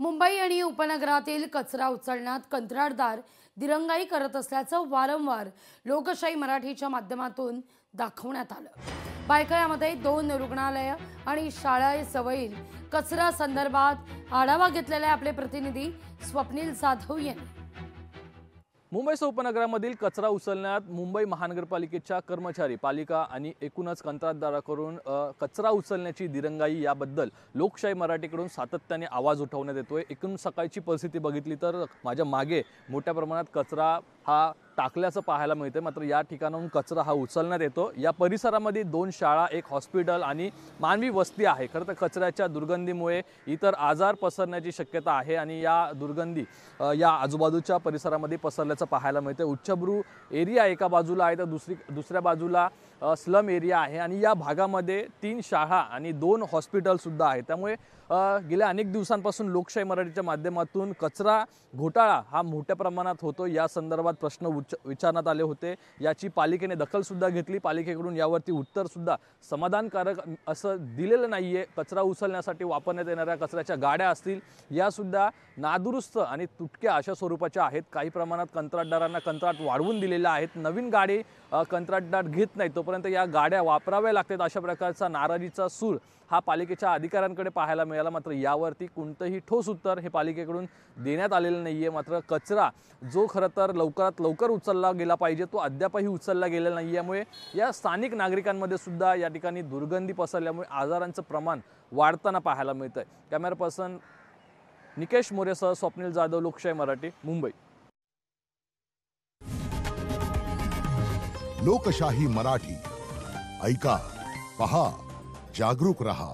मुंबई आणि उपनगरातील कचरा उचलण्यात कंत्राटदार दिरंगाई करत असल्याचं वारंवार लोकशाही मराठीच्या माध्यमातून दाखवण्यात आलं। बायकयामध्ये 2 रुग्णालय आणि शाळेसवयील कचरा संदर्भात आढावा घेतलेले आपले प्रतिनिधी स्वप्नील जाधव यांनी मुंबईसह उपनगरामधील कचरा उचलण्यात मुंबई महानगरपालिकेच्या कर्मचारी, पालिका आणि एकूणच कंत्राटदाराकडून कचरा उचलण्याची दिरंगाई याबद्दल लोकशाही मराठीकडून सातत्याने आवाज उठवण्यात येतोय। एकूण सकाळची परिस्थिती बघितली तर माझ्या मागे मोठ्या प्रमाणात कचरा हा टाकल्याचं पाहायला मिळते, मात्र या ठिकाणाहून कचरा हा उचलण्यात येतो। या परिसरामध्ये 2 शाळा, 1 हॉस्पिटल आणि मानवी वस्ती आहे। खरं तर कचऱ्याच्या दुर्गंधीमुळे इतर आजार पसरण्याची शक्यता आहे आणि या दुर्गंधी या आजूबाजूच्या परिसरामध्ये पसरल्याचं पाहायला मिळते। उच्चभ्रू एरिया एका बाजूला आहे तर दुसऱ्या बाजूला स्लम एरिया आहे आणि या भागामध्ये 3 शाळा आणि 2 हॉस्पिटल सुद्धा आहेत। त्यामुळे गेल्या अनेक दिवसांपासून लोकशाही मराठीच्या माध्यमातून कचरा घोटाळा हा मोठ्या प्रमाणात होतो, या संदर्भात प्रश्न विचारण्यात आले होते। याची पालिकेने दखल सुद्धा घेतली। पालिकेकडून यावरती उत्तर सुद्धा समाधानकारक असं दिलेलं नाहीये। कचरा उचलण्यासाठी वापरण्यात येणाऱ्या कचऱ्याच्या गाड्या असतील या सुद्धा नादुरुस्त आणि तुटक्या अशा स्वरूपाच्या आहेत। काही प्रमाणात कंत्राटदारांना कंत्राट वाढवून दिलेले आहेत। नवीन गाडी कंत्राटदार घेत नाही तोपर्यंत या गाड्या वापराव्या लागतात, अशा प्रकारचा नाराजीचा सूर हा पालिकेच्या अधिकाऱ्यांकडे पाहायला मिळाला। मात्र यावरती कोणतंही ठोस उत्तर हे पालिकेकडून देण्यात आलेलं नाहीये। मात्र कचरा जो खरं तर लवकरात लवकर उचलला गेला पाहिजे तो अद्यापही उचलला गेलेला नाही। यामुळे या स्थानिक नागरिकांमध्ये सुद्धा या ठिकाणी दुर्गंधी पसरल्यामुळे आजारांचं प्रमाण वाढताना पाहायला मिळतंय। कॅमेरा पर्सन निकेश मोरेसह स्वप्नील जाधव, लोकशाही मराठी, मुंबई। लोकशाही मराठी ऐका, पहा, जागरूक रहा।